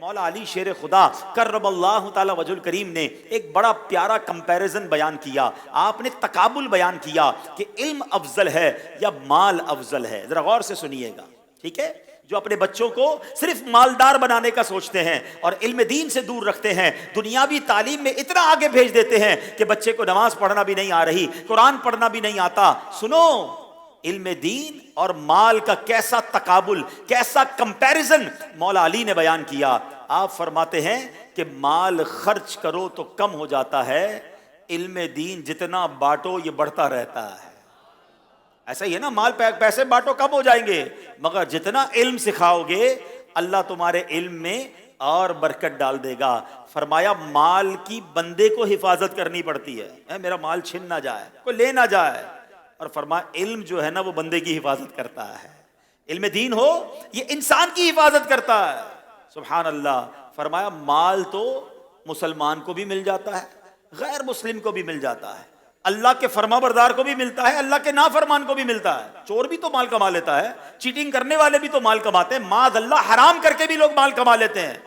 مولا علی شیر خدا کرم اللہ تعالی وجہ الکریم نے ایک بڑا پیارا کمپیریزن بیان کیا. آپ نے تقابل بیان کیا کہ علم افضل ہے یا مال افضل ہے. ذرا غور سے سنیے گا, ٹھیک ہے؟ جو اپنے بچوں کو صرف مالدار بنانے کا سوچتے ہیں اور علم دین سے دور رکھتے ہیں, دنیاوی تعلیم میں اتنا آگے بھیج دیتے ہیں کہ بچے کو نماز پڑھنا بھی نہیں آ رہی, قرآن پڑھنا بھی نہیں آتا. سنو, علم دین اور مال کا کیسا تقابل, کیسا کمپیریزن مولا علی نے بیان کیا. آپ فرماتے ہیں کہ مال خرچ کرو تو کم ہو جاتا ہے, علم دین جتنا بانٹو یہ بڑھتا رہتا ہے. ایسا ہی ہے نا, مال پیسے بانٹو کم ہو جائیں گے, مگر جتنا علم سکھاؤ گے اللہ تمہارے علم میں اور برکت ڈال دے گا. فرمایا مال کی بندے کو حفاظت کرنی پڑتی ہے, میرا مال چھن نہ جائے, کوئی لے نہ جائے. اور فرمایا علم جو ہے نا وہ بندے کی حفاظت کرتا ہے. علم دین ہو یہ انسان کی حفاظت کرتا ہے. سبحان اللہ. فرمایا مال تو مسلمان کو بھی مل جاتا ہے, غیر مسلم کو بھی مل جاتا ہے, اللہ کے فرما بردار کو بھی ملتا ہے, اللہ کے نافرمان کو بھی ملتا ہے. چور بھی تو مال کما لیتا ہے, چیٹنگ کرنے والے بھی تو مال کماتے ہیں, معاذ اللہ حرام کر کے بھی لوگ مال کما لیتے ہیں.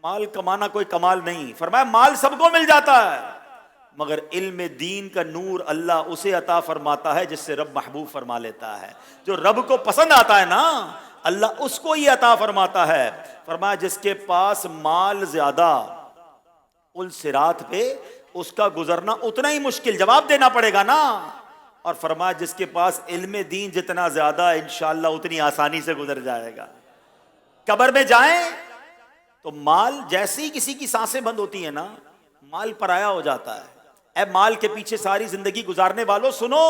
مال کمانا کوئی کمال نہیں. فرمایا مال سب کو مل جاتا ہے, مگر علم دین کا نور اللہ اسے عطا فرماتا ہے جس سے رب محبوب فرما لیتا ہے. جو رب کو پسند آتا ہے نا اللہ اس کو ہی عطا فرماتا ہے. فرمایا جس کے پاس مال زیادہ, پل صراط پہ اس کا گزرنا اتنا ہی مشکل, جواب دینا پڑے گا نا. اور فرمایا جس کے پاس علم دین جتنا زیادہ انشاءاللہ اتنی آسانی سے گزر جائے گا. قبر میں جائیں تو مال جیسے ہی کسی کی سانسیں بند ہوتی ہیں نا, مال پرایا ہو جاتا ہے. اے مال کے پیچھے ساری زندگی گزارنے والوں سنو,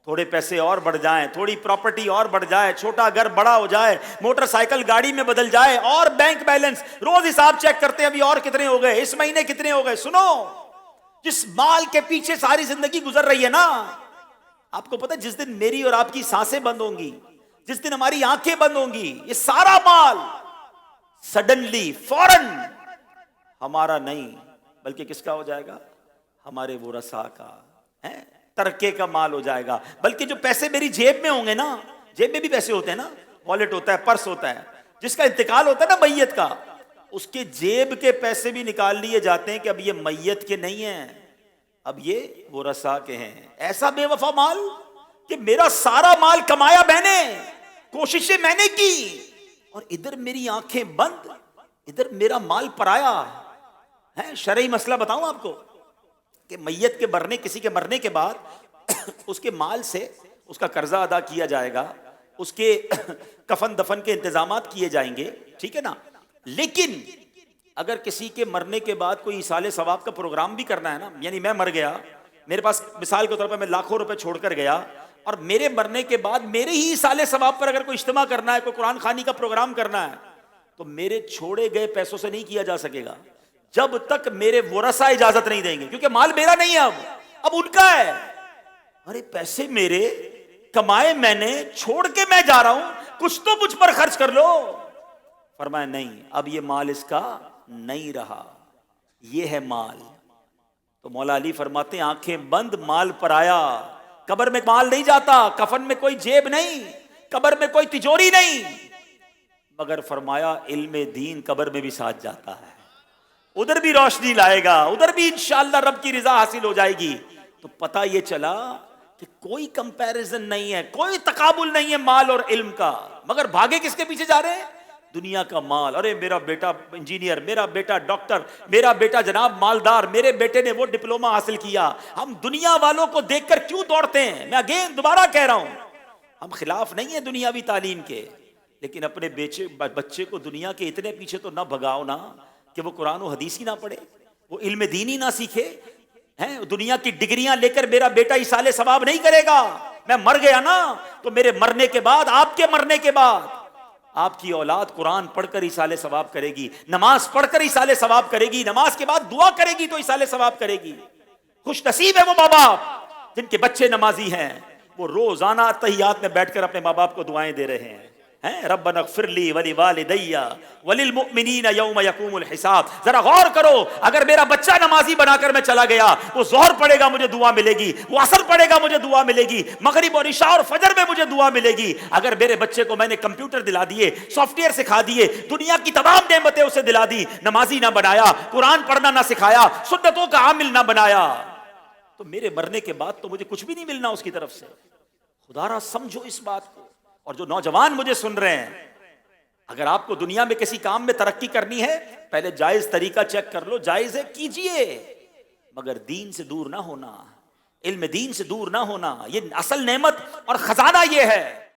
تھوڑے پیسے اور بڑھ جائیں, تھوڑی پراپرٹی اور بڑھ جائے, چھوٹا گھر بڑا ہو جائے, موٹر سائیکل گاڑی میں بدل جائے, اور بینک بیلنس روز حساب چیک کرتے ہیں ابھی اور کتنے ہو گئے, اس مہینے کتنے ہو گئے. سنو, جس مال کے پیچھے ساری زندگی گزر رہی ہے نا, آپ کو پتہ جس دن میری اور آپ کی سانسیں بند ہوں گی, جس دن ہماری آنکھیں بند ہوں گی, یہ سارا مال سڈنلی فوراً ہمارا نہیں بلکہ کس کا ہو جائے گا, ہمارے ورثاء کا ہے, ترکے کا مال ہو جائے گا. بلکہ جو پیسے میری جیب میں ہوں گے نا, جیب میں بھی پیسے ہوتے ہیں نا, والیٹ ہوتا ہے, پرس ہوتا ہے, جس کا انتقال ہوتا ہے نا میت کا, اس کے جیب کے پیسے بھی نکال لیے جاتے ہیں کہ اب یہ میت کے نہیں ہیں, اب یہ ورثاء کے ہیں. ایسا بے وفا مال کہ میرا سارا مال کمایا میں نے, کوششیں میں نے کی, اور ادھر میری آنکھیں بند, ادھر میرا مال پرایا ہے. شرعی مسئلہ بتاؤں آپ کو کہ میت کے مرنے, کسی کے مرنے کے بعد اس کے مال سے اس کا قرضہ ادا کیا جائے گا, اس کے کفن دفن کے انتظامات کیے جائیں گے, ٹھیک ہے نا. لیکن اگر کسی کے مرنے کے بعد کوئی ایصال ثواب کا پروگرام بھی کرنا ہے نا, یعنی میں مر گیا, میرے پاس مثال کے طور پر میں لاکھوں روپے چھوڑ کر گیا, اور میرے مرنے کے بعد میرے ہی ایصال ثواب پر اگر کوئی اجتماع کرنا ہے, کوئی قرآن خوانی کا پروگرام کرنا ہے, تو میرے چھوڑے گئے پیسوں سے نہیں کیا جا سکے گا جب تک میرے ورثاء اجازت نہیں دیں گے, کیونکہ مال میرا نہیں ہے, اب ان کا ہے. ارے پیسے میرے کمائے میں نے, چھوڑ کے میں جا رہا ہوں, کچھ تو مجھ پر خرچ کر لو. فرمایا نہیں, اب یہ مال اس کا نہیں رہا, یہ ہے مال. تو مولا علی فرماتے ہیں آنکھیں بند, مال پر آیا. قبر میں مال نہیں جاتا, کفن میں کوئی جیب نہیں, قبر میں کوئی تجوری نہیں, مگر فرمایا علم دین قبر میں بھی ساتھ جاتا ہے, ادھر بھی روشنی لائے گا, ادھر بھی انشاءاللہ رب کی رضا حاصل ہو جائے گی. تو پتہ یہ چلا کہ کوئی کمپیریزن نہیں ہے, کوئی تقابل نہیں ہے مال اور علم کا. مگر بھاگے کس کے پیچھے جا رہے ہیں؟ دنیا کا مال. ارے میرا بیٹا انجینئر, میرا بیٹا ڈاکٹر, میرا بیٹا جناب مالدار, میرے بیٹے نے وہ ڈپلوما حاصل کیا. ہم دنیا والوں کو دیکھ کر کیوں دوڑتے ہیں؟ میں اگین دوبارہ کہہ رہا ہوں, ہم خلاف نہیں ہیں دنیاوی تعلیم کے, لیکن اپنے بچے کو دنیا کے اتنے پیچھے تو نہ بھگاؤ نا کہ وہ قرآن و حدیث ہی نہ پڑھے, وہ علم دین ہی نہ سیکھے. دنیا کی ڈگریاں لے کر میرا بیٹا ایصال ثواب نہیں کرے گا. میں مر گیا نا تو میرے مرنے کے بعد, آپ کے مرنے کے بعد, آپ کی اولاد قرآن پڑھ کر ایصال ثواب کرے گی, نماز پڑھ کر ایصال ثواب کرے گی, نماز کے بعد دعا کرے گی تو ایصال ثواب کرے گی. خوش نصیب ہے وہ ماں باپ جن کے بچے نمازی ہیں, وہ روزانہ تحیات میں بیٹھ کر اپنے ماں باپ کو دعائیں دے رہے ہیں. ہیں ربنا اغفر لی ولوالدی وللمؤمنین یوم یقوم الحساب. ذرا غور کرو، اگر میرا بچہ نمازی بنا کر میں چلا گیا، وہ ظہر پڑھے گا مجھے دعا ملے گی، وہ عصر پڑھے گا مجھے دعا ملے گی، مغرب اور عشاء اور فجر میں مجھے دعا ملے گی. اگر میرے بچے کو میں نے کمپیوٹر دلا دیے، سافٹ ویئر سکھا دیے، دنیا کی تمام نعمتیں اسے دلا دی، نمازی نہ بنایا، قرآن پڑھنا نہ سکھایا، سنتوں کا عامل نہ بنایا، تو میرے مرنے کے بعد تو مجھے کچھ بھی نہیں ملنا اس کی طرف سے. خدا را سمجھو اس بات کو. اور جو نوجوان مجھے سن رہے ہیں، اگر آپ کو دنیا میں کسی کام میں ترقی کرنی ہے، پہلے جائز طریقہ چیک کر لو، جائز ہے کیجئے، مگر دین سے دور نہ ہونا، علم دین سے دور نہ ہونا. یہ اصل نعمت اور خزانہ یہ ہے.